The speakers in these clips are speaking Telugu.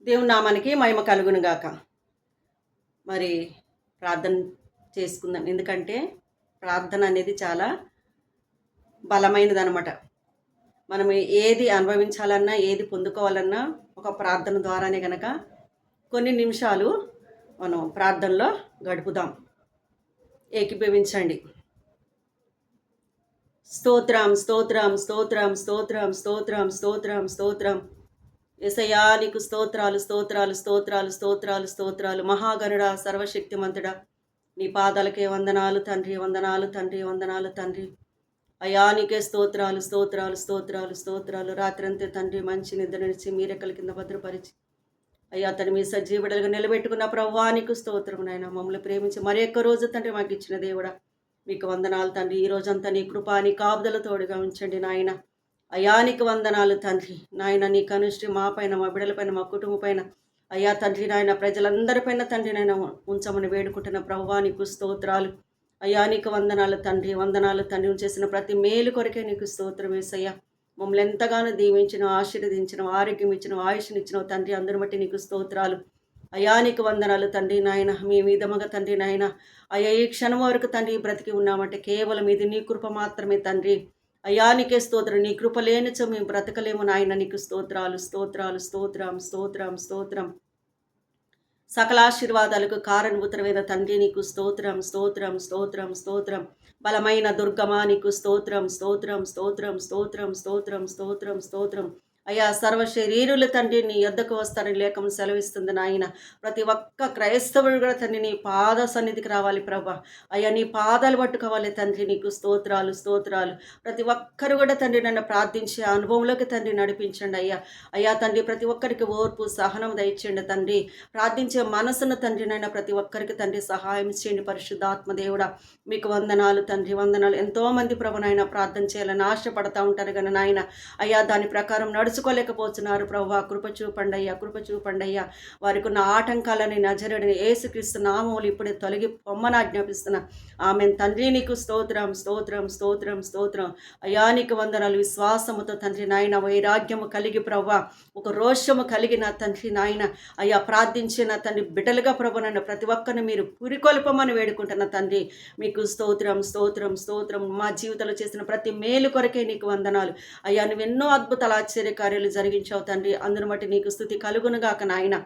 దేవుని నామానికి మహిమ కలుగును గాక. మరి ప్రార్థన చేసుకుందాం. ఎందుకంటే ప్రార్థన అనేది చాలా బలమైనదనమాట. మనం ఏది అనుభవించాలన్నా, ఏది పొందుకోవాలన్నా ఒక ప్రార్థన ద్వారానే గనక కొన్ని నిమిషాలు మనం ప్రార్థనలో గడుపుదాం. ఏకీభవించండి. స్తోత్రం స్తోత్రం స్తోత్రం స్తోత్రం స్తోత్రం స్తోత్రం స్తోత్రం. యేసయ్యా నీకు స్తోత్రాలు స్తోత్రాలు స్తోత్రాలు స్తోత్రాలు స్తోత్రాలు. మహాగణుడా, సర్వశక్తిమంతుడా, నీ పాదాలకే వందనాలు తండ్రి, వందనాలు తండ్రి, వందనాలు తండ్రి. అయ్యా నీకే స్తోత్రాలు స్తోత్రాలు స్తోత్రాలు స్తోత్రాలు. రాత్రంతే తండ్రి మంచి నిద్ర నిలిచి మీరెక్కల కింద భద్రపరిచి అయ్యా తను మీ సజీవుడుగా నిలబెట్టుకున్న ప్రభువా నీకు స్తోత్రం నాయన. మమ్మల్ని ప్రేమించి మరి ఒక్క రోజు తండ్రి మాకు ఇచ్చిన దేవుడా మీకు వందనాలు తండ్రి. ఈ రోజంతా నీ కృపా నీ కాపుదల తోడుగా ఉంచండి నాయన. అయ్యా నీకు వందనాలు తండ్రి. నాయన నీ కనుష్టి మా పైన, మా బిడ్డలపైన, మా కుటుంబం పైన, అయ్యా తండ్రి నాయన ప్రజలందరిపైన తండ్రి నాయన ఉంచమని వేడుకుంటున్న ప్రభువా నీకు స్తోత్రాలు. అయ్యా నీకు వందనాలు తండ్రి, వందనాలు తండ్రి. నువ్వు చేసిన ప్రతి మేలు కొరకే నీకు స్తోత్రం యేసయ్యా. మమ్మల్ని ఎంతగానో దీవించినావు, ఆశీర్వదించినావు, ఆరోగ్యం ఇచ్చినావు, ఆయుష్నిచ్చినావు తండ్రి. అందరి బట్టి నీకు స్తోత్రాలు. అయ్యా నీకు వందనాలు తండ్రి నాయన. మీ విధముగా తండ్రి నాయన అయ్యా ఈ క్షణం వరకు తండ్రి బ్రతికి ఉన్నామంటే కేవలం ఇది నీ కృప మాత్రమే తండ్రి. అయ్యా నీకే స్తోత్రం. నీ కృప లేనిచో మేము బ్రతకలేము నాయన. నీకు స్తోత్రాలు స్తోత్రాలు స్తోత్రం స్తోత్రం స్తోత్రం. సకల ఆశీర్వాదాలకు కారణభూతమైన తండ్రి నీకు స్తోత్రం స్తోత్రం స్తోత్రం స్తోత్రం. బలమైన దుర్గమా నీకు స్తోత్రం స్తోత్రం స్తోత్రం స్తోత్రం స్తోత్రం స్తోత్రం స్తోత్రం. అయ్యా సర్వ శరీరులు తండ్రి నీ యొద్దకు వస్తారని లేఖం సెలవిస్తుంది నాయన. ప్రతి ఒక్క క్రైస్తవుడు కూడా తండ్రి నీ పాద సన్నిధికి రావాలి ప్రభా. అయ్యా నీ పాదాలు పట్టుకోవాలి తండ్రి. నీకు స్తోత్రాలు స్తోత్రాలు. ప్రతి ఒక్కరు కూడా తండ్రి నన్ను ప్రార్థించే అనుభవంలోకి తండ్రి నడిపించండి అయ్యా. అయ్యా తండ్రి ప్రతి ఒక్కరికి ఓర్పు సహనం దయచేయండి తండ్రి. ప్రార్థించే మనసును తండ్రి నాయన ప్రతి ఒక్కరికి తండ్రి సహాయం చేయండి పరిశుద్ధాత్మ దేవుడా. మీకు వందనాలు తండ్రి, వందనాలు. ఎంతోమంది ప్రభు నాయన ప్రార్థన చేయాలని ఆశపడతా ఉంటారు కానీ నాయన అయ్యా దాని ప్రకారం నడుచుకోలేకపోతున్నారు ప్రభు. కృప చూపండి అయ్యా, కృప చూపండి అయ్యా. వారికి ఉన్న ఆటంకాలని నజరుడిని యేసుక్రీస్తు నామములు ఇప్పుడే తొలగి పొమ్మని ఆజ్ఞాపిస్తున్నా. ఆమెన్ తండ్రి నీకు స్తోత్రం స్తోత్రం స్తోత్రం స్తోత్రం. అయ్యా నీకు వందనాలు. విశ్వాసముతో తండ్రి నాయన వైరాగ్యము కలిగి ప్రభు, ఒక రోషము కలిగిన తండ్రి నాయన అయ్యా ప్రార్థించిన తండ్రి బిడ్డలుగా ప్రభు నన్ను ప్రతి ఒక్కరిని మీరు పురికొల్పమని వేడుకుంటున్న తండ్రి. మీకు స్తోత్రం స్తోత్రం స్తోత్రం. మా జీవితంలో చేసిన ప్రతి మేలు కొరకే నీకు వందనాలు అయ్యా. నువ్వు ఎన్నో అద్భుతాలు ఆశ్చర్య కార్యాలు జరిగించావు తండ్రి. అందును బట్టి నీకు స్తుతి కలుగునుగాక నాయన.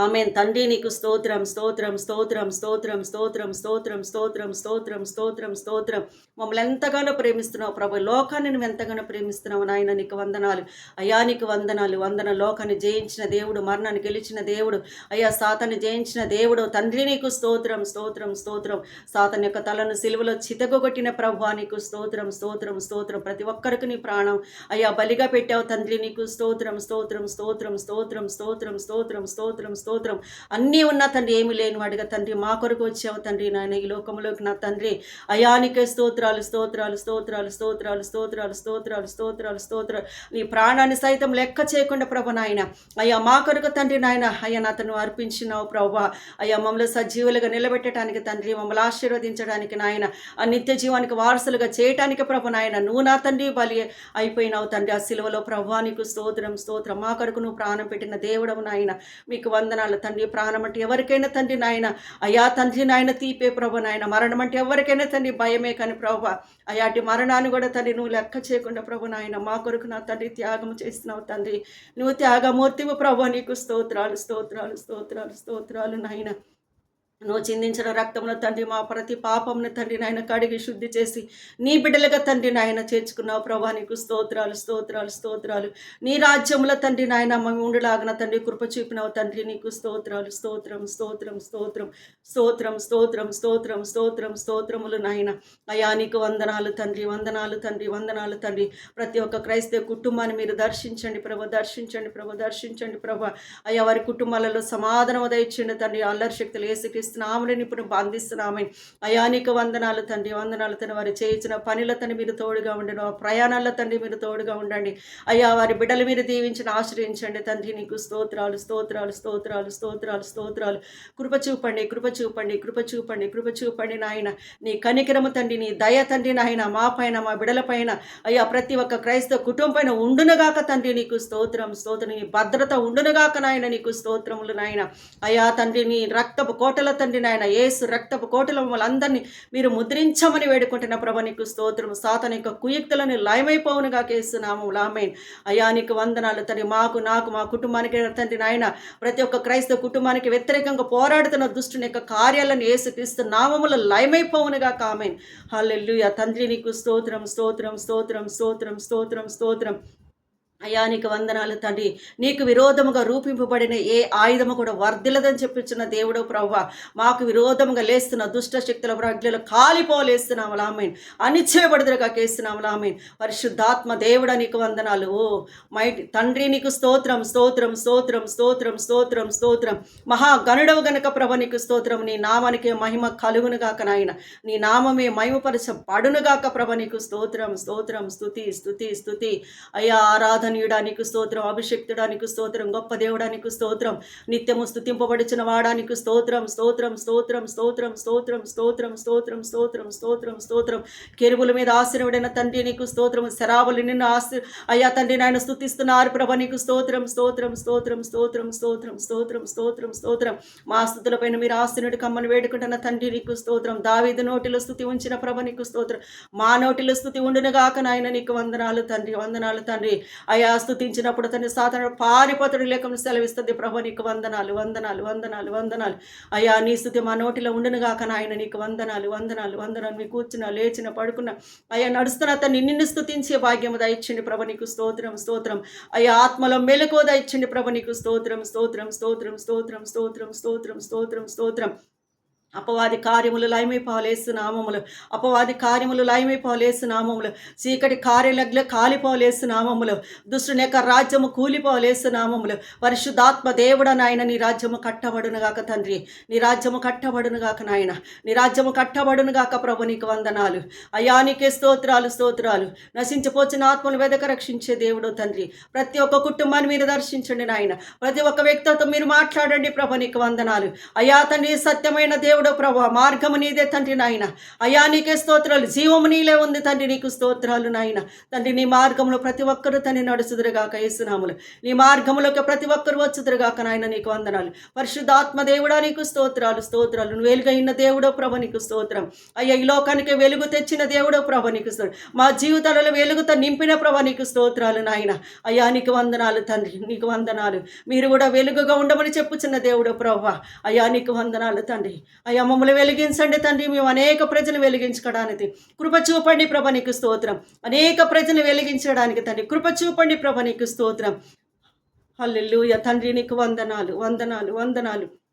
ఆమెన్ తండ్రి నీకు స్తోత్రం స్తోత్రం స్తోత్రం స్తోత్రం స్తోత్రం స్తోత్రం స్తోత్రం స్తోత్రం స్తోత్రం స్తోత్రం. మమ్మల్ని ఎంతగానో ప్రేమిస్తున్నావు ప్రభు. లోకాన్ని నువ్వు ఎంతగానో ప్రేమిస్తున్నావు నాయన. నీకు వందనాలు అయ్యా. నీకు వందనాలు. వందన. లోకాన్ని జయించిన దేవుడు, మరణాన్ని గెలిచిన దేవుడు అయ్యా, సాతాన్ని జయించిన దేవుడు తండ్రి నీకు స్తోత్రం స్తోత్రం స్తోత్రం. సాతాన్ యొక్క తలను సిలువలో చితగొట్టిన ప్రభు నీకు స్తోత్రం స్తోత్రం స్తోత్రం. ప్రతి ఒక్కరికి నీ ప్రాణం అయ్యా బలిగా పెట్టావు తండ్రి. నీకు స్తోత్రం స్తోత్రం స్తోత్రం స్తోత్రం స్తోత్రం స్తోత్రం స్తోత్రం స్తోత్రం. అన్నీ ఉన్నా తండ్రి ఏమి లేని వాడిగా తండ్రి మా కొరకు వచ్చావు తండ్రి నాయన ఈ లోకంలోకి నా తండ్రి. అయానికే స్తోత్రాలు స్తోత్రాలు స్తోత్రాలు స్తోత్రాలు స్తోత్రాలు స్తోత్రాలు స్తోత్రాలు స్తోత్రాలు. నీ ప్రాణాన్ని సైతం లెక్క చేయకుండా ప్రభు నాయన అయ్యా మా కొరకు తండ్రి నాయన అయ్యా నాతను అర్పించినావు ప్రభు. అయ్యా మమ్మల్ని సజీవులుగా నిలబెట్టడానికి తండ్రి, మమ్మల్ని ఆశీర్వదించడానికి నాయన, ఆ నిత్య జీవానికి వారసులుగా చేయటానికి ప్రభు నాయన నువ్వు నా తండ్రి బలి అయిపోయినావు తండ్రి ఆ సిలువలో ప్రభు. నీకు స్తోత్రం స్తోత్రం. మా కొరకు నువ్వు ప్రాణం పెట్టిన దేవుడవు నాయన. మీకు వందనాలు తండ్రి. ప్రాణం అంటే ఎవరికైనా తండ్రి నాయన అయ్యా తండ్రి నాయన తీపే ప్రభు నాయన. మరణం అంటే ఎవరికైనా తండ్రి భయమే కానీ ప్రభు అయాటి మరణాన్ని కూడా తండ్రి నువ్వు లెక్క చేయకుండా ప్రభు నాయన మా కొరకు నా తండ్రి త్యాగం చేస్తున్నావు తండ్రి. నువ్వు త్యాగమూర్తివు ప్రభు. నీకు స్తోత్రాలు స్తోత్రాలు స్తోత్రాలు స్తోత్రాలు నాయన. నువ్వు చిందించిన రక్తంలో తండ్రి మా ప్రతి పాపంను తండ్రి నాయన కడిగి శుద్ధి చేసి నీ బిడ్డలుగా తండ్రి నాయన చేర్చుకున్నావు ప్రభా. నీకు స్తోత్రాలు స్తోత్రాలు స్తోత్రాలు. నీ రాజ్యంలో తండ్రి నాయన మేము ఉండలాగిన తండ్రి కృప చూపినావు తండ్రి. నీకు స్తోత్రాలు స్తోత్రం స్తోత్రం స్తోత్రం స్తోత్రం స్తోత్రం స్తోత్రం స్తోత్రం స్తోత్రములు నాయన. అయ్యా నీకు వందనాలు తండ్రి, వందనాలు తండ్రి, వందనాలు తండ్రి. ప్రతి ఒక్క క్రైస్తవ కుటుంబాన్ని మీరు దర్శించండి ప్రభు, దర్శించండి ప్రభు, దర్శించండి ప్రభు. అయ్యా వారి కుటుంబాలలో సమాధానం దయచేయండి తండ్రి. అల్లరి శక్తులు ఏసుక్రీస్తు ప్రార్థిస్తున్నాం. ఆమెను ఇప్పుడు బంధిస్తున్నామని. అయా నీకు వందనాలు తండ్రి, వందనాలు తండ్రి. వారు చేయించిన పనిలో తండ్రి మీరు తోడుగా ఉండండి. ఆ ప్రయాణాల్లో తండ్రి మీరు తోడుగా ఉండండి. అయ్యా వారి బిడ్డలు మీరు దీవించిన ఆశ్రయించండి తండ్రి. నీకు స్తోత్రాలు స్తోత్రాలు స్తోత్రాలు స్తోత్రాలు స్తోత్రాలు. కృప చూపండి, కృప చూపండి, కృప చూపండి, కృప చూపండి నాయన. నీ కనికరము తండ్రి, నీ దయ తండ్రి నాయన మా పైన, మా బిడల పైన, అయ్యా ప్రతి ఒక్క క్రైస్తవ కుటుంబం పైన ఉండునుగాక తండ్రి. నీకు స్తోత్రం స్తోత్రం. నీ భద్రత ఉండునుగాక నాయన. నీకు స్తోత్రములు నాయన. అయ్యా తండ్రి నీ రక్తపు కోటల తండ్రి నాయన, యేసు రక్తపు కోటల మమ్మల్ని అందరినీ మీరు ముద్రించమని వేడుకుంటున్న ప్రభ. నీకు స్తోత్రం. సాతాను యొక్క కుయుక్తులను లయమైపోవునుగా కేస్తున్నాము. ఆమేన్. అయ్యా నీకు వందనాలు తండ్రి. మాకు, నాకు, మా కుటుంబానికి తండ్రి నాయన, ప్రతి ఒక్క క్రైస్తవ కుటుంబానికి వ్యతిరేకంగా పోరాడుతున్న దుష్టుని యొక్క కార్యాలను యేసుక్రీస్తు నామములో లయమైపోవునుగా. ఆమేన్. హల్లెలూయా. తండ్రి నీకు స్తోత్రం స్తోత్రం స్తోత్రం స్తోత్రం స్తోత్రం స్తోత్రం. అయ్యా నీకు వందనాలు తండ్రి. నీకు విరోధముగా రూపింపబడిన ఏ ఆయుధము కూడా వర్ధిల్లదని చెప్పించిన దేవుడు ప్రభువా. మాకు విరోధముగా లేస్తున్న దుష్ట శక్తుల ప్రజ్ఞలు కాలిపోలేస్తున్నాము. ఆమేన్. అనిశ్చయపడుదరుగా కేస్తున్నాము. ఆమేన్. పరిశుద్ధాత్మ దేవుడా నీకు వందనాలు. ఓ మైటి తండ్రి నీకు స్తోత్రం స్తోత్రం స్తోత్రం స్తోత్రం స్తోత్రం స్తోత్రం. మహాగణుడవు గనుక ప్రభ నీకు స్తోత్రం. నీ నామానికి మహిమ కలుగునుగాక నాయన. నీ నామమే మహిమపరచబడునుగాక ప్రభ. నీకు స్తోత్రం స్తోత్రం స్తుతి స్తుతి స్తుతి. అయ్యా ఆరాధన నీకు స్తోత్రం. అభిషక్తుడానికి స్తోత్రం. గొప్ప దేవుడానికి స్తోత్రం. నిత్యము స్తుతింపబడిచిన వాడానికి స్తోత్రం స్తోత్రం స్తోత్రం స్తోత్రం స్తోత్రం స్తోత్రం స్తోత్రం స్తోత్రం స్తోత్రం స్తోత్రం. కెరువుల మీద ఆశీర్వడిన తండ్రి నీకు స్తోత్రం. శరాబులు నిన్ను అయ్యా తండ్రి నాయన స్తుతిస్తున్నారు ప్రభ. నీకు స్తోత్రం స్తోత్రం స్తోత్రం స్తోత్రం స్తోత్రం స్తోత్రం స్తోత్రం స్తోత్రం. మా స్తుతుల పైన మీరు ఆశీనుడి కమ్మని వేడుకుంటున్న తండ్రి నీకు స్తోత్రం. దావీదు నోటిలో స్తుతి ఉంచిన ప్రభ. నీకు స్తోత్రం. మా నోటిలో స్తుతి ఉండునుగాక నాయన. నీకు వందనాలు తండ్రి, వందనాలు తండ్రి. అయా స్తుతించినప్పుడు తన సాతాను పారిపోతుడు లేకుండా సెలవిస్తుంది ప్రభు. నీకు వందనాలు వందనాలు వందనాలు వందనాలు. అయ్యా నీ స్తుతి మా నోటిలో ఉండునుగాక నాయన. నీకు వందనాలు వందనాలు వందనాలు. మీ కూర్చున్న, లేచిన, పడుకున్న, అయ్యా నడుస్తున్న తను నిన్ను స్తుతించే భాగ్యము దయచండి ప్రభు. నీకు స్తోత్రం స్తోత్రం. అయ్యా ఆత్మలో మెలకువ దయచండి ప్రభు. నీకు స్తోత్రం స్తోత్రం స్తోత్రం స్తోత్రం స్తోత్రం స్తోత్రం స్తోత్రం స్తోత్రం. అపవాది కార్యములు లయమైపోలేసు నామములు. అపవాది కార్యములు లయమైపోలేసు నామములు. చీకటి కార్యలగ్ల కాలిపోలేసు నామములు. దుష్టుని యొక్క రాజ్యము కూలిపోలేసు నామములు. పరిశుద్ధాత్మ దేవుడ నాయన నీ రాజ్యము కట్టబడునుగాక తండ్రి. నీ రాజ్యము కట్టబడునుగాక నాయన. నీ రాజ్యము కట్టబడునుగాక ప్రభు. నీకు వందనాలు. అయ్యా నీకే స్తోత్రాలు స్తోత్రాలు. నశించిపోచిన ఆత్మలు వెదక రక్షించే దేవుడు తండ్రి. ప్రతి ఒక్క కుటుంబాన్ని మీరు దర్శించండి నాయన. ప్రతి ఒక్క వ్యక్తితో మీరు మాట్లాడండి ప్రభు. నీకు వందనాలు. అయ్యా తండ్రి సత్యమైన దేవుడు ప్రభు. మార్గము నీదే తండ్రి నాయన. అయ్యా నీకే స్తోత్రాలు. జీవము నీలే ఉంది తండ్రి. నీకు స్తోత్రాలు నాయన. తండ్రి నీ మార్గంలో ప్రతి ఒక్కరు తండ్రి నడుచుదురుగాక యేసునామములు. నీ మార్గంలోకి ప్రతి ఒక్కరు వచ్చుదురుగాక నాయన. నీకు వందనాలు. పరిశుద్ధాత్మ దేవుడా నీకు స్తోత్రాలు స్తోత్రాలు. నువ్వు వెలుగైన దేవుడో ప్రభు. నీకు స్తోత్రం. అయ్యా ఈ లోకానికి వెలుగు తెచ్చిన దేవుడో ప్రభు. నీకు స్తోత్రం. మా జీవితాలలో వెలుగుతో నింపిన ప్రభు. నీకు స్తోత్రాలు నాయన. అయ్యా నీకు వందనాలు తండ్రి. నీకు వందనాలు. మీరు కూడా వెలుగుగా ఉండమని చెప్పుచున్న దేవుడో ప్రభు. అయ్యా నీకు వందనాలు తండ్రి. అయ్యా మమ్మల్ని వెలిగించండి తండ్రి. మేము అనేక ప్రజలు వెలిగించుకోవడానికి కృప చూపండి ప్రభ. నీకు స్తోత్రం. అనేక ప్రజలు వెలిగించడానికి తండ్రి కృప చూపండి ప్రభ. నీకు స్తోత్రం. హల్లెలూయా తండ్రి. నీకు వందనాలు వందనాలు వందనాలు.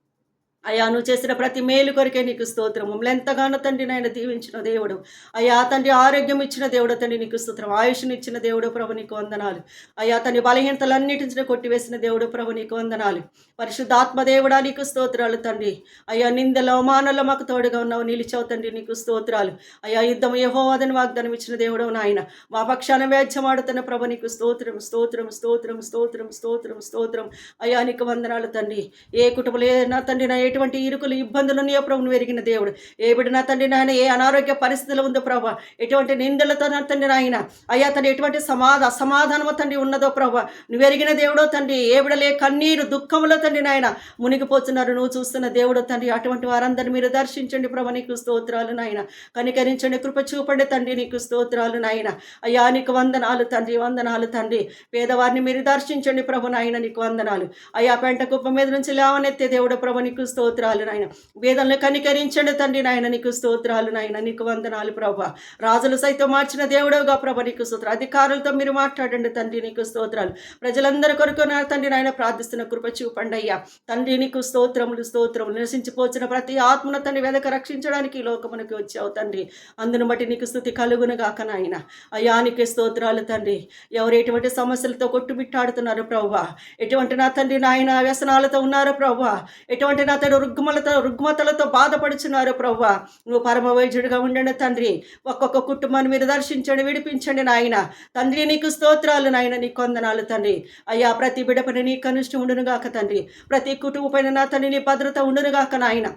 అయ్యా నువ్వు చేసిన ప్రతి మేలు కొరికే నీకు స్తోత్రం. మమ్మల్ని ఎంతగానో తండ్రి నాయన దీవించిన దేవుడు. అయ్యా తండ్రి ఆరోగ్యం ఇచ్చిన దేవుడు తండ్రి నీకు స్తోత్రం. ఆయుష్ని ఇచ్చిన దేవుడు ప్రభు. నీకు వందనాలు. అయ్యా తండ్రి బలహీనతలన్నిటిని కొట్టివేసిన దేవుడు ప్రభు. నీకు వందనాలు. పరిశుద్ధాత్మ దేవుడా నీకు స్తోత్రాలు తండ్రి. అయ్యా నిందలో అవమానంలో మాకు తోడుగా ఉన్నావు, నిలిచావు తండ్రి. నీకు స్తోత్రాలు. అయ్యా యుద్ధం యెహోవాదని వాగ్దానం ఇచ్చిన దేవుడు నాయన. మా పక్షాన వ్యాజ్యమాడుతున్న ప్రభు. నీకు స్తోత్రం స్తోత్రం స్తోత్రం స్తోత్రం స్తోత్రం స్తోత్రం. అయ్యా నీకు వందనాలు తండ్రి. ఏ కుటుంబంలో నా తండ్రి నా ఎటువంటి ఇరుకులు ఇబ్బందులు ఉన్నాయో ప్రభు నువ్వు ఎరిగిన దేవుడు. ఏ బిడ్డ నా తండ్రి నాయన ఏ అనారోగ్య పరిస్థితులు ఉందో ప్రభు, ఎటువంటి నిందలతో నా తండ్రి నాయన అయ్యా తండ్రి ఎటువంటి అసమాధానము తండ్రి ఉన్నదో ప్రభు నువ్వు ఎరిగిన దేవుడో తండ్రి. ఏ బిడలే కన్నీరు దుఃఖములో తండ్రి నాయన మునిగిపోతున్నారు నువ్వు చూస్తున్న దేవుడు తండ్రి. అటువంటి వారందరినీ మీరు దర్శించండి ప్రభు. నీకు స్తోత్రాలు నాయన. కనికరించండి, కృప చూపండి తండ్రి. నీకు స్తోత్రాలు నాయన. అయ్యా నీకు వందనాలు తండ్రి, వందనాలు తండ్రి. పేదవారిని మీరు దర్శించండి ప్రభు నాయన. నీకు వందనాలు. అయ్యా పెంట కుప్ప మీద నుంచి లేవనెత్తే దేవుడు ప్రభు. నీకు స్తోత్రాలు నాయన. వేదనలు కనికరించండి తండ్రి నాయన. నీకు స్తోత్రాలు నాయన. నీకు వందనాలు ప్రభు. రాజులు సైతం మార్చిన దేవుడుగా ప్రభు. నీకు స్తోత్రం. అధికారులతో మీరు మాట్లాడండి తండ్రి. నీకు స్తోత్రాలు. ప్రజలందరి కొరకు నా తండ్రి నాయన ప్రార్థిస్తున్న కృప చూపండి అయ్యా తండ్రి. నీకు స్తోత్రములు స్తోత్రములు. నివసించిపోచిన ప్రతి ఆత్మను తండ్రి వెదక రక్షించడానికి ఈ లోకమునకు వచ్చావు తండ్రి. అందును బట్టి నీకు స్తుతి కలుగును గాక నాయన. అయ్యా నీకే స్తోత్రాలు తండ్రి. ఎవరు ఎటువంటి సమస్యలతో కొట్టుమిట్టాడుతున్నారు ప్రభు, ఎటువంటి నా తండ్రి నాయన వ్యసనాలతో ఉన్నారు ప్రభు, ఎటువంటి నా తండ్రి తండ్రి రుగ్మతలతో బాధపడుచున్నారు ప్రభువా. నువ్వు పరమ వైద్యుడిగా ఉండండి తండ్రి. ఒక్కొక్క కుటుంబాన్ని మీరు దర్శించండి, విడిపించండి నాయన. తండ్రి నీకు స్తోత్రాలు నాయన, నీకు వందనాలు తండ్రి. అయ్యా ప్రతి బిడ్డ పైన నీ కనిష్టం ఉండునుగాక తండ్రి. ప్రతి కుటుంబం పైన నా తండ్రి నీ భద్రత ఉండునుగాక నాయన.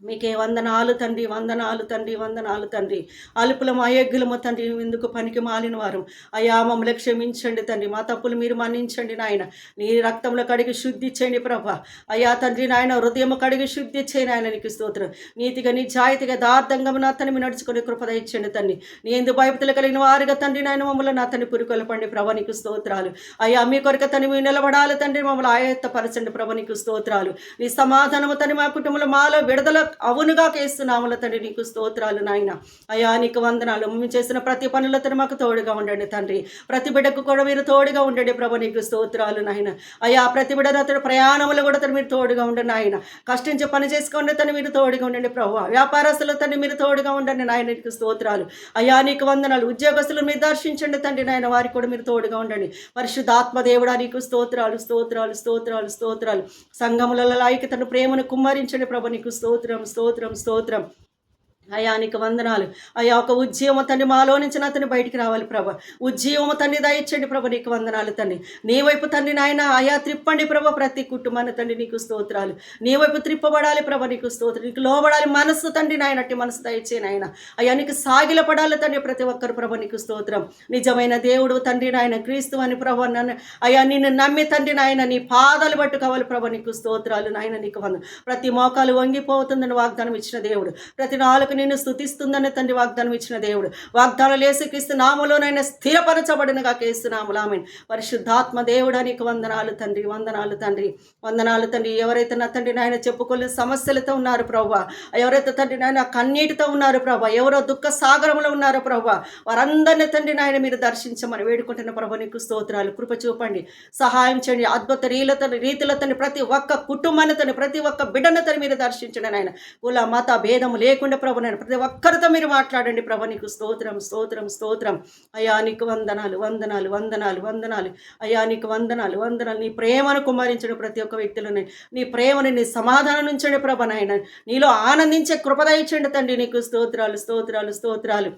మీకే వందనాలు తండ్రి, వందనాలు తండ్రి, వందనాలు తండ్రి. అలుపులము అయోగ్యులము తండ్రి, ఎందుకు పనికి మాలిన వారు. అయ్యా మమ్మల్ని క్షమించండి తండ్రి, మా తప్పులు మీరు మన్నించండి నాయన. నీ రక్తంలో కడిగి శుద్ధి చేయండి ప్రభా. అయ్యా తండ్రి నాయన, హృదయం కడిగి శుద్ధి చేయని ఆయన నీకు స్తోత్రం. నీతిగా నిజాయితీగా దార్థంగా నా తన్ని మీరు నడుచుకుని కృపద ఇచ్చండి తండ్రి. నీ ఎందు భయభక్తులు కలిగిన వారుగా తండ్రి నాయన మమ్మల్ని నా తన్ని పురికొల్పండి ప్రభా, నీకు స్తోత్రాలు. అయ్యా మీ కొరకు తండ్రి మీరు నిలబడాలి తండ్రి, మమ్మల్ని ఆయత్తపరచండి ప్రభా, నీకు స్తోత్రాలు. నీ సమాధానము తండ్రి మా కుటుంబంలో మాలో విడుదల అవునుగా కేస్తున్నాముల తండ్రి, నీకు స్తోత్రాలు నాయన. అయ్యా నీకు వందనాలు. మేము చేసిన ప్రతి పనులతో మాకు తోడుగా ఉండండి తండ్రి. ప్రతి బిడ్డకు కూడా మీరు తోడుగా ఉండండి ప్రభు, నీకు స్తోత్రాలు నాయన. అయ్యా ప్రతి బిడ్డ అతడు ప్రయాణంలో కూడా తను మీరు తోడుగా ఉండండి నాయన. కష్టించి పని చేసుకోండి తను మీరు తోడుగా ఉండండి ప్రభు. వ్యాపారస్తులు తండ్రి మీరు తోడుగా ఉండండి నాయన, నీకు స్తోత్రాలు. అయ్యా నీకు వందనాలు. ఉద్యోగస్తులు మీరు దర్శించండి తండ్రి నాయన, వారికి కూడా మీరు తోడుగా ఉండండి. పరిశుద్ధాత్మ దేవుడా నీకు స్తోత్రాలు, స్తోత్రాలు, స్తోత్రాలు, స్తోత్రాలు. సంఘములలో ఐక్యతను ప్రేమను కుమ్మరించండి ప్రభు, నీకు స్తోత్రం, స్తోత్రం, స్తోత్రం. అయ్యా నీకు వందనాలు. అయ్యా ఒక ఉద్యమ తండ్రి మాలో నుంచి నా తండ్రి బయటికి రావాలి ప్రభ. ఉద్యమ తండ్రి దయచండి ప్రభ, నీకు వందనాలు తండ్రి. నీ వైపు తండ్రి నాయన అయ్యా త్రిప్పండి ప్రభ, ప్రతి కుటుంబాన్ని తండ్రి నీకు స్తోత్రాలు. నీ వైపు త్రిప్పబడాలి ప్రభ, నీకు స్తోత్రం. నీకు లోబడాలి మనస్సు తండ్రి నాయన, అట్టి మనసు దయచే నాయన. అయ్యా నీకు సాగిల పడాలి తండ్రి ప్రతి ఒక్కరు ప్రభ, నీకు స్తోత్రం. నిజమైన దేవుడు తండ్రి నాయన క్రీస్తు అని ప్రభ, నన్ను అయ్యా నిన్ను నమ్మి తండ్రి నాయన నీ పాదాలు పట్టుకోవాలి ప్రభ, నీకు స్తోత్రాలు నాయన, నీకు వందనం. ప్రతి మోకాలు వంగిపోతుందని వాగ్దానం ఇచ్చిన దేవుడు, ప్రతి నాలుగు నిన్ను స్తుతిస్తుందని తండ్రి వాగ్దానం ఇచ్చిన దేవుడు. వాగ్దానాలు యేసుక్రీస్తు నామములోనైనా స్థిరపరచబడినగా కేస్తున్నాములు ఆమేన్. పరిశుద్ధాత్మ దేవుడా నీకు వందనాలు తండ్రి, వందనాలు తండ్రి, వందనాలు తండ్రి. ఎవరైతే నా తండ్రి నాయన చెప్పుకోలేని సమస్యలతో ఉన్నారు ప్రభా, ఎవరైతే తండ్రి నాయన కన్నీటితో ఉన్నారు ప్రభా, ఎవరో దుఃఖ సాగరంలో ఉన్నారు ప్రభా, వారందరినీ తండ్రి నాయన మీరు దర్శించమని వేడుకుంటున్న ప్రభా, నీకు స్తోత్రాలు. కృప చూపండి, సహాయం చేయండి. అద్భుత రీతిలతో ప్రతి ఒక్క కుటుంబాన్ని ప్రతి ఒక్క బిడ్డను మీరు దర్శించండి నాయన. కుల మత భేదం లేకుండా ప్రభు నాయన ప్రతి ఒక్కరితో మీరు మాట్లాడండి ప్రభ, నీకు స్తోత్రం, స్తోత్రం, స్తోత్రం. అయ్యా నీకు వందనాలు, వందనాలు, వందనాలు, వందనాలు. అయ్యా నీకు వందనాలు, వందనాలు. నీ ప్రేమను కుమ్మరించండి ప్రతి ఒక్క వ్యక్తులని, నీ ప్రేమని నీ సమాధానం ఉంచండి ప్రభ నాయన. నీలో ఆనందించే కృపదయించండి తండ్రి, నీకు స్తోత్రాలు, స్తోత్రాలు, స్తోత్రాలు.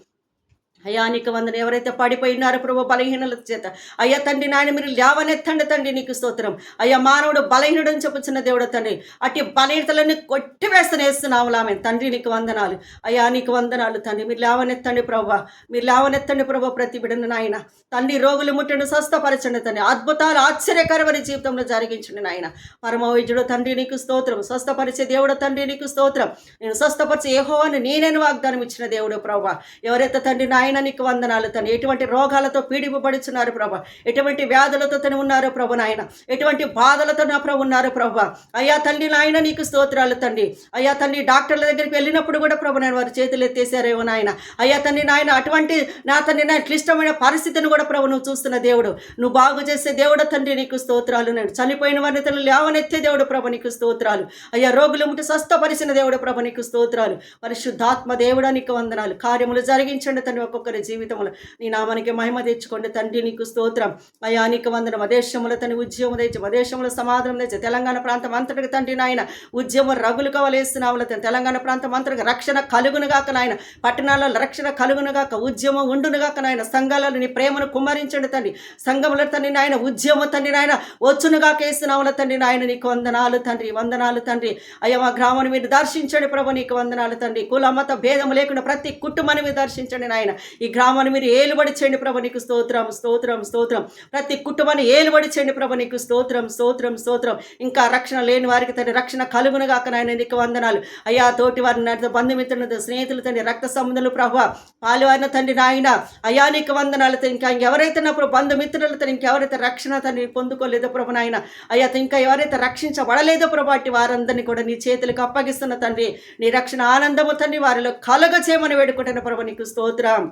అయ్యా నీకు వందన. ఎవరైతే పడిపోయినారో ప్రభు బలహీనత చేత, అయ్యా తండ్రి నాయన మీరు లేవనెత్తండి తండ్రి, నీకు స్తోత్రం. అయ్యా మానవుడు బలహీనుడు అని చెప్పుచున్న దేవుడు తండ్రి, అట్టి బలహీనతలన్నీ కొట్టివేస్తున్నాము ఆమె తండ్రి, నీకు వందనాలు. అయ్యా నీకు వందనాలు తండ్రి, మీరు లేవనెత్తండి ప్రభు, మీరు లేవనెత్తండి ప్రభు. ప్రతి బిడ్డను నాయన తండ్రి రోగులు ముట్టండి, స్వస్థపరచండి తండ్రి. అద్భుతాలు ఆశ్చర్యకరమైన జీవితంలో జరిగించండి నాయన. పరమవైద్యుడు తండ్రి నీకు స్తోత్రం. స్వస్థపరిచే దేవుడు తండ్రి నీకు స్తోత్రం. నేను స్వస్థపరిచే యెహోవాను నేనని వాగ్దానం ఇచ్చిన దేవుడు ప్రభు. ఎవరైతే తండ్రి నాయన నీకు వందనాలు తండ్రి, ఎటువంటి రోగాలతో పీడిపబడుచున్నారు ప్రభ, ఎటువంటి వ్యాధులతో తను ఉన్నారు ప్రభు నాయన, ఎటువంటి బాధలతో నా ప్రభు ఉన్నారు ప్రభు. అయ్యా తండ్రి నాయన నీకు స్తోత్రాలు తండ్రి. అయ్యా తండ్రి డాక్టర్ల దగ్గరికి వెళ్ళినప్పుడు కూడా ప్రభు నాయన వారు చేతులు ఎత్తేసారేమో నాయన. అయ్యా తండ్రి నాయన అటువంటి నా తండ్రి నా క్లిష్టమైన పరిస్థితిని కూడా ప్రభు నువ్వు చూస్తున్న దేవుడు, నువ్వు బాగు చేసే దేవుడు తండ్రి, నీకు స్తోత్రాలు. నేను చనిపోయిన వారిని తను లేవనెత్తే దేవుడు ప్రభు, నీకు స్తోత్రాలు. అయ్యా రోగులు ముట్టి స్వస్థపరిచిన దేవుడు ప్రభు, నీకు స్తోత్రాలు. పరిశుద్ధాత్మ దేవుడా నీకు వందనాలు. కార్యములు జరిగించండి తండ్రి ఒక్కొక్కరి జీవితంలో. నీ నామానికి మహిమ తెచ్చుకోండి తండ్రి, నీకు స్తోత్రం. అయ్యా నీకు వందనం. అదేశంలో తన ఉద్యమం తెచ్చి, అదేశంలో సమాధానం తెచ్చి, తెలంగాణ ప్రాంతం అంతటికి తండ్రి నాయన ఉద్యమం రగులు కావలేస్తున్నావుల తెలంగాణ ప్రాంతం అంతటికి రక్షణ కలుగునుగాక నాయన. పట్టణాలలో రక్షణ కలుగునుగాక, ఉద్యమం ఉండునుగాక నాయన. సంఘాలలో నీ ప్రేమను కుమ్మరించండి తండ్రి. సంఘముల తండ్రి నాయన ఉద్యమం తండ్రి నాయన వచ్చునుగాక వేస్తున్నావుల తండ్రి నాయన, నీకు వందనాలు తండ్రి, వందనాలు తండ్రి. అయ్యా మా గ్రామాన్ని మీరు దర్శించండి ప్రభు, నీకు వందనాలు తండ్రి. కుల మత భేదం లేకుండా ప్రతి కుటుంబాన్ని మీరు దర్శించండి నాయన. ఈ గ్రామాన్ని మీరు ఏలుబడి చేయండి ప్రభు, నీకు స్తోత్రం, స్తోత్రం, స్తోత్రం. ప్రతి కుటుంబాన్ని ఏలుబడి చేయండి ప్రభు, నీకు స్తోత్రం, స్తోత్రం, స్తోత్రం. ఇంకా రక్షణ లేని వారికి తండ్రి రక్షణ కలుగునుగాక నాయన, నీకు వందనాలు. అయ్యా తోటి వారిని బంధుమిత్రులు స్నేహితులు తండ్రి రక్త సంబంధులు ప్రభు పాలువారిన తండ్రి నాయన, అయ్యా నీకు వందనాలు. ఇంకా ఎవరైతే నా ప్రభు బంధుమిత్రులతో ఇంకెవరైతే రక్షణ తండ్రి పొందుకోలేదో ప్రభు నాయన, అయ్యా ఇంకా ఎవరైతే రక్షించబడలేదో ప్రభు అట్టి వారందరినీ కూడా నీ చేతులకు అప్పగిస్తున్న తండ్రి, నీ రక్షణ ఆనందము తండ్రి వారిలో కలగ చేయమని వేడుకుంటున్న ప్రభు, నీకు స్తోత్రం.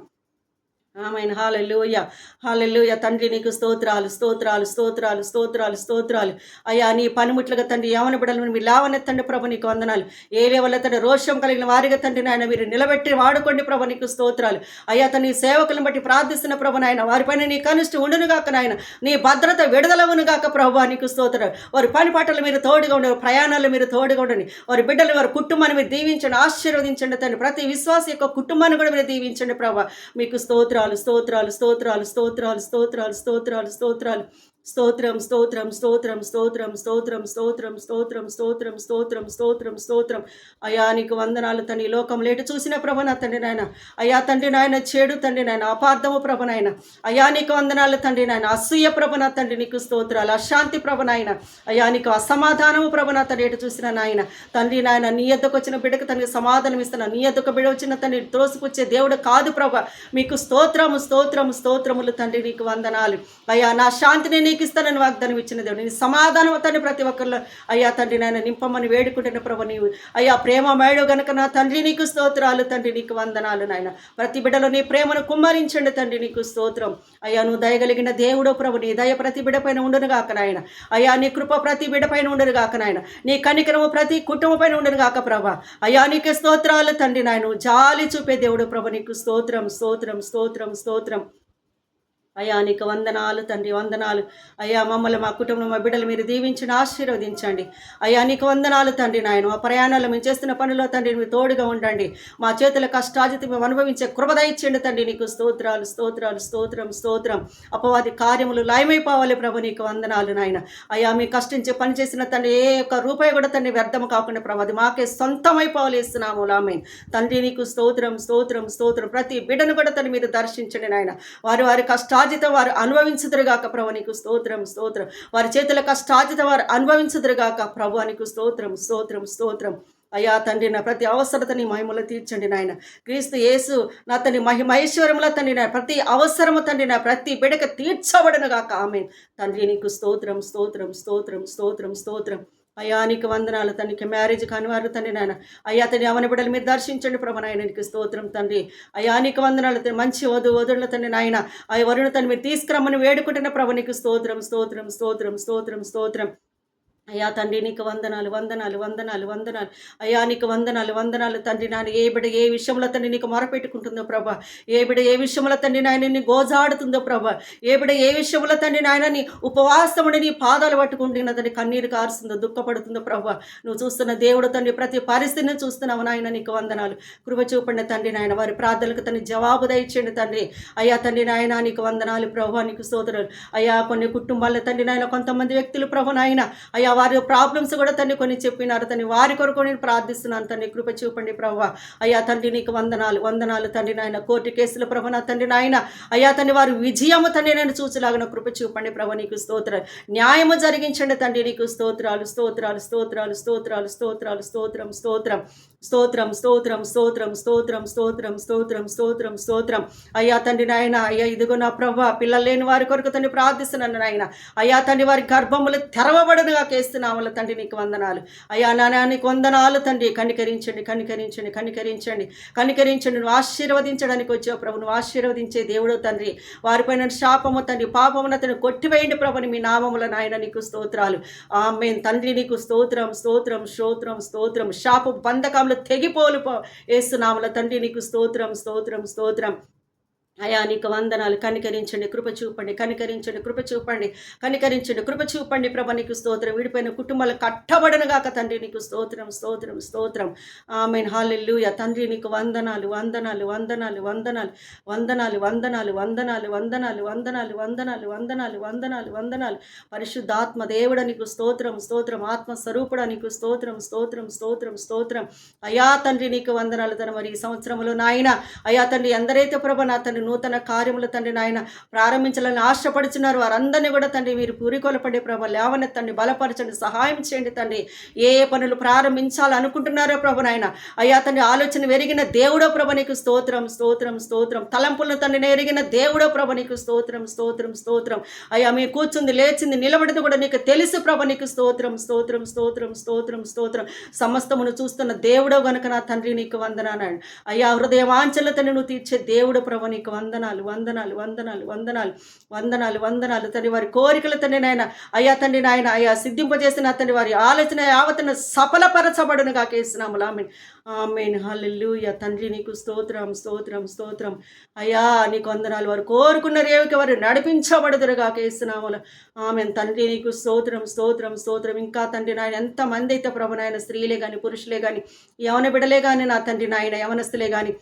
ఆమేన్. హల్లెలూయా. హల్లెలూయా. తండ్రి నీకు స్తోత్రాలు, స్తోత్రాలు, స్తోత్రాలు, స్తోత్రాలు, స్తోత్రాలు. అయ్యా నీ పనిముట్లుగా తండ్రి యవ్వన బిడ్డలను మీరు లేవనెత్తండి ప్రభు, నీకు వందనాలు. ఏలే వల్ల తండ్రి రోషం కలిగిన వారిగా తండ్రి నాయన మీరు నిలబెట్టి వాడుకోండి ప్రభు, నీకు స్తోత్రాలు. అయ్యా తండ్రి సేవకులను బట్టి ప్రార్థిస్తున్న ప్రభు నాయన, వారిపైన నీ కనిష్ట ఉండును గాక నాయన, నీ భద్రత విడుదలవును గాక ప్రభు, నీకు స్తోత్రాలు. వారి పని పాటలు మీరు తోడుగా ఉండండి, ప్రయాణాలు మీరు తోడుగా ఉండండి. వారి బిడ్డలు వారి కుటుంబాన్ని మీరు దీవించండి, ఆశీర్వదించండి తండ్రి. ప్రతి విశ్వాస యొక్క కుటుంబాన్ని కూడా మీరు దీవించండి ప్రభు, మీకు స్తోత్రాలు, స్తోత్రాలు, స్తోత్రాలు, స్తోత్రాలు, స్తోత్రాలు, స్తోత్రాలు, స్తోత్రాలు. స్తోత్రం, స్తోత్రం, స్తోత్రం, స్తోత్రం, స్తోత్రం, స్తోత్రం, స్తోత్రం, స్తోత్రం, స్తోత్రం, స్తోత్రం, స్తోత్రం. అయ్యా నీకు వందనాలు తండ్రి. లోకం లేటు చూసిన ప్రభ నా తండ్రి నాయన, అయ్యా తండ్రి నాయన చెడు తండ్రి నాయన, అపార్థము ప్రభ నాయన, అయ్యా నీకు వందనాలు తండ్రి నాయన, అసూయ ప్రభ నా తండ్రి నీకు స్తోత్రాలు, అశాంతి ప్రభ నాయన, అయ్యా నీకు అసమాధానము ప్రభ నా తండ్రి ఎటు చూసిన నాయన తండ్రి నాయన, నీ ఎద్దకు వచ్చిన బిడ్డకు తండ్రి సమాధానం ఇస్తున్నా. నీ ఎద్దకు బిడ్డ వచ్చిన తండ్రి త్రోసిపుచ్చే దేవుడు కాదు ప్రభ, మీకు స్తోత్రము, స్తోత్రము, స్తోత్రములు తండ్రి, నీకు వందనాలు. అయ్యా నా శాంతిని నీకు ఇస్తానని వాగ్దానం ఇచ్చిన దేవుడు, నీ సమాధానం తండ్రి ప్రతి ఒక్కరిలో అయ్యా తండ్రి నాయన నింపమని వేడుకుంటున్న ప్రభు, నీవు అయ్యా ప్రేమమేడు గనుక నా తండ్రి నీకు స్తోత్రాలు తండ్రి, నీకు వందనాలు నాయన. ప్రతి బిడ్డలో నీ ప్రేమను కుమ్మరించండి తండ్రి, నీకు స్తోత్రం. అయ్యా నువ్వు దయగలిగిన దేవుడో ప్రభు, నీ దయ ప్రతి బిడ్డ పైన ఉండును గాక నాయన. అయ్యా నీ కృప ప్రతి బిడ్డ పైన ఉండును గాక నాయన. నీ కనికరము ప్రతి కుటుంబం పైన ఉండును గాక ప్రభ. అయ్యా నీకే స్తోత్రాలు తండ్రి నాయన, జాలి చూపే దేవుడు ప్రభు, నీకు స్తోత్రం, స్తోత్రం, స్తోత్రం, స్తోత్రం. అయ్యా నీకు వందనాలు తండ్రి, వందనాలు. అయ్యా మమ్మల్ని మా కుటుంబం మా బిడ్డలు మీరు దీవించిన ఆశీర్వదించండి. అయ్యా నీకు వందనాలు తండ్రి నాయన. మా ప్రయాణాలు మేము చేస్తున్న పనిలో తండ్రి మీరు తోడుగా ఉండండి. మా చేతుల కష్టాజిత మేము అనుభవించే కృపద ఇచ్చేయండి తండ్రి, నీకు స్తోత్రాలు, స్తోత్రాలు, స్తోత్రం, స్తోత్రం. అపవాది కార్యములు లయమైపోవాలి ప్రభు, నీకు వందనాలు నాయన. అయ్యా మీ కష్టించే పని చేసిన తండ్రి ఏ ఒక్క రూపాయి కూడా తండ్రి వ్యర్థము కాకుండా ప్రభు, అది మాకే సొంతమైపోవాలి ఇస్తున్నాము ఆమేన్. తండ్రి నీకు స్తోత్రం, స్తోత్రం, స్తోత్రం. ప్రతి బిడ్డను కూడా తండ్రి మీరు దర్శించండి నాయన. వారి కష్టాజిత వారు అనుభవించుదురుగాక ప్రభు, నీకు స్తోత్రం, స్తోత్రం. వారి చేతుల కష్టాజిత వారు అనుభవించుదురుగాక ప్రభు, నీకు స్తోత్రం, స్తోత్రం, స్తోత్రం. అయ్యా తండ్రి నా ప్రతి అవసరతని మహిమలో తీర్చండి నాయన. క్రీస్తు యేసు నా తండ్రి మహిమైశ్వర్యముల తండ్రి నా ప్రతి అవసరము తండ్రి నా ప్రతి బిడక తీర్చబడును గాక ఆమేన్. తండ్రి నీకు స్తోత్రం, స్తోత్రం, స్తోత్రం, స్తోత్రం, స్తోత్రం. అయ్యా నీకు వందనాలు తండ్రికి మ్యారేజ్ కాని వారు తండ్రి నాయన, అయ్యా తండ్రి అవని బిడ్డలు మీరు దర్శించండి ప్రభు నాయన, నీకు స్తోత్రం తండ్రి. అయ్యా నీకు వందనాలు తండ్రి. మంచి వధువుల తండ్రి నాయన, ఆ వరుణ తండ్రి మీరు తీసుకురమ్మని వేడుకుంటున్న ప్రభు, నీకు స్తోత్రం, స్తోత్రం, స్తోత్రం, స్తోత్రం, స్తోత్రం. అయ్యా తండ్రి నీకు వందనాలు, వందనాలు, వందనాలు, వందనాలు. అయ్యా నీకు వందనాలు, వందనాలు తండ్రి నాయన. ఏ బిడ్డ ఏ విషయంలో తండ్రి నీకు మొరపెట్టుకుంటుందో ప్రభా, ఏ బిడ్డ ఏ విషయంలో తండ్రి నాయన నీ గోజాడుతుందో ప్రభా, ఏ బిడ్డ ఏ విషయంలో తండ్రి నాయన నీ ఉపవాసముడి నీ పాదాలు పట్టుకుంటున్న తండ్రి కన్నీరు కారుస్తుందో దుఃఖపడుతుందో ప్రభా, నువ్వు చూస్తున్న దేవుడు తండ్రి ప్రతి పరిస్థితిని చూస్తున్నావు నాయన, నీకు వందనాలు. కృప చూపండి తండ్రి నాయన. వారి ప్రార్థనలకు తండ్రి జవాబు దయచేయండి తండ్రి. అయ్యా తండ్రి నాయన నీకు వందనాలు ప్రభా, నీకు స్తోత్రాలు. అయ్యా కొన్ని కుటుంబాల తండ్రి నాయన కొంతమంది వ్యక్తులు ప్రభు నాయన, అయ్యా వారి ప్రాబ్లమ్స్ కూడా తండ్రి కొన్ని చెప్పినారు తండ్రి, వారి కొరకు నేను ప్రార్థిస్తున్నాను తండ్రి, కృప చూపండి ప్రభు. అయ్యా తండ్రి నీకు వందనాలు, వందనాలు తండ్రి నాయన. కోర్టు కేసుల ప్రభు నా తండ్రి నాయన, అయ్యా తండ్రి వారి విజయము తండ్రి నేను చూసేలాగిన కృప చూపండి ప్రభు, నీకు స్తోత్రాలు. న్యాయము జరిగించండి తండ్రి, నీకు స్తోత్రాలు, స్తోత్రాలు, స్తోత్రాలు, స్తోత్రాలు, స్తోత్రాలు, స్తోత్రం, స్తోత్రం, స్తోత్రం, స్తోత్రం, స్తోత్రం, స్తోత్రం, స్తోత్రం, స్తోత్రం, స్తోత్రం, స్తోత్రం. అయ్యా తండ్రి నాయన, అయ్యా ఇదిగో నా ప్రభు పిల్లలు లేని వారి కొరకు తండ్రి ప్రార్థిస్తున్నాను నాయన. అయ్యా తండ్రి వారి గర్భములు తెరవబడునుగా కేస్తున్నాము తండ్రి, నీకు వందనాలు. అయ్యా నాన్న నీకు వందనాలు తండ్రి. కనికరించండి, కనికరించండి, కనికరించండి, కనికరించండి. నువ్వు ఆశీర్వదించడానికి వచ్చావు ప్రభు, నువ్వు ఆశీర్వదించే దేవుడు తండ్రి. వారిపైన శాపము తండ్రి పాపమున తండ్రి కొట్టివేయండి ప్రభుని మీ నామముల నాయన, నీకు స్తోత్రాలు ఆమేన్. తండ్రి నీకు స్తోత్రం, స్తోత్రం, స్తోత్రం, స్తోత్రం. శాప బంధకములు తెగిపోలు యేసునామముల తండ్రి, నీకు స్తోత్రం, స్తోత్రం, స్తోత్రం. అయా నీకు వందనాలు. కనికరించండి, కృప చూపండి, కనికరించండి, కృప చూపండి, కనికరించండి, కృప చూపండి ప్రభ, నీకు స్తోత్రం. విడిపోయిన కుటుంబాలు కట్టబడను గాక తండ్రి, నీకు స్తోత్రం, స్తోత్రం, స్తోత్రం. ఆమేన్. హల్లెలూయా. తండ్రి నీకు వందనాలు, వందనాలు, వందనాలు, వందనాలు, వందనాలు, వందనాలు, వందనాలు, వందనాలు, వందనాలు, వందనాలు, వందనాలు, వందనాలు, వందనాలు. పరిశుద్ధాత్మ దేవుడ నీకు స్తోత్రం, స్తోత్రం. ఆత్మస్వరూపుడ నీకు స్తోత్రం, స్తోత్రం, స్తోత్రం, స్తోత్రం. అయా తండ్రి నీకు వందనాలు తన. మరి ఈ సంవత్సరంలో నాయన అయా తండ్రి ఎందరైతే ప్రభ నా తండ్రి నూతన కార్యములు తండ్రి నాయన ప్రారంభించాలని ఆశపడుచున్నారు వారందరినీ కూడా తండ్రి మీరు పురికొలపండి ప్రభ, లేవనెత్తండి, బలపరచండి, సహాయం చేయండి తండ్రి. ఏ పనులు ప్రారంభించాలనుకుంటున్నారో ప్రభు నాయన, అయ్యా తండ్రి ఆలోచన ఎరిగిన దేవుడో ప్రభ నీకు స్తోత్రం, స్తోత్రం, స్తోత్రం. తలంపులను తండ్రిని ఎరిగిన దేవుడో ప్రభ నీకు స్తోత్రం, స్తోత్రం, స్తోత్రం. అయ్యా మీ కూర్చుంది లేచింది నిలబడింది కూడా నీకు తెలుసు ప్రభ, నీకు స్తోత్రం, స్తోత్రం, స్తోత్రం, స్తోత్రం, స్తోత్రం. సమస్తమును చూస్తున్న దేవుడో గనుక నా తండ్రి నీకు వందనాలు. అయ్యా హృదయ వాంఛల తండ్రి నువ్వు తీర్చే దేవుడు ప్రభ, నీకు వందనాలు వందనాలు వందనాలు వందనాలు వందనాలు వందనాలు తండ్రి. వారి కోరికలు తండ్రి నాయన అయ్యా తండ్రి నాయన అయ్యా సిద్ధింపజేసిన తండ్రి వారి ఆలోచన యావతను సఫలపరచబడును గాక యేసునామములో ఆమేన్. ఆమేన్. హల్లెలూయా. తండ్రి నీకు స్తోత్రం స్తోత్రం స్తోత్రం అయ్యా నీకు వందనాలు. వారు కోరుకున్న రేవుకి వారు నడిపించబడుదురు గాక యేసునామములో ఆమేన్. తండ్రి నీకు స్తోత్రం స్తోత్రం స్తోత్రం. ఇంకా తండ్రి నాయన ఎంతమంది అయితే ప్రభు నాయన స్త్రీలే కానీ పురుషులే కానీ యవన బిడలే కానీ నా తండ్రి నాయన యవనస్తులే కానీ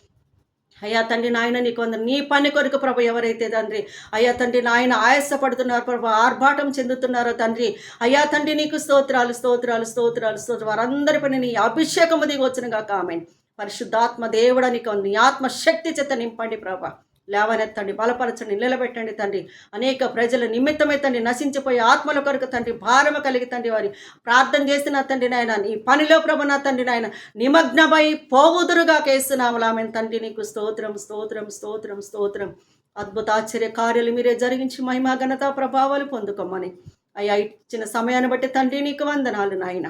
అయ్యా తండ్రి నాయన నీకు వందనాలు. నీ పని కొరకు ప్రభు ఎవరైతే తండ్రి అయ్యా తండ్రి నాయన ఆయాసపడుతున్నారు ప్రభు, ఆర్భాటం చెందుతున్నారో తండ్రి అయ్యా తండ్రి నీకు స్తోత్రాలు స్తోత్రాలు స్తోత్రాలు స్తోత్రాలు. వారందరి పని నీ అభిషేకము దిగి వచ్చిన గాక ఆమేన్. పరిశుద్ధాత్మ దేవుడా నీకు నీ ఆత్మశక్తి చేత నింపండి ప్రభు. లేవనెత్తండి, బలపరచండి, నిలబెట్టండి తండ్రి. అనేక ప్రజల నిమిత్తమే తండ్రి నశించిపోయే ఆత్మల కొరకు తండ్రి భారము కలిగి తండ్రి వారి ప్రార్థన చేసిన తండ్రి నాయన నీ పనిలో ప్రభు నా తండ్రి నాయన నిమగ్నమై పోవుదురుగా కేస్తున్నాములు ఆమె. తండ్రి నీకు స్తోత్రం స్తోత్రం స్తోత్రం స్తోత్రం. అద్భుత ఆశ్చర్య కార్యాలు మీరే జరిగించి మహిమా ఘనత ప్రభావాలు పొందుకోమని అయ్యా ఇచ్చిన సమయాన్ని బట్టి తండ్రి నీకు వందనాలు నాయన.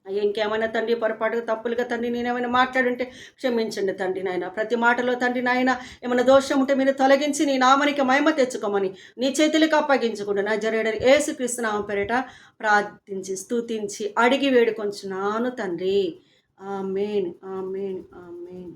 అయ్యా ఇంకేమైనా తండ్రి పొరపాటుగా తప్పులుగా తండ్రి నేనేమైనా మాట్లాడుంటే క్షమించండి తండ్రి నాయన. ప్రతి మాటలో తండ్రి నాయన ఏమైనా దోషం ఉంటే మీరు తొలగించి నీ నామానికి మహిమ తెచ్చుకోమని నీ చేతులకు అప్పగించుకుంటూ నా జరేడని యేసుక్రీస్తు నామం పేరిట ప్రార్థించి స్తుతించి అడిగి వేడుకొంచున్నాను తండ్రి. ఆమేన్ ఆమేన్ ఆమేన్.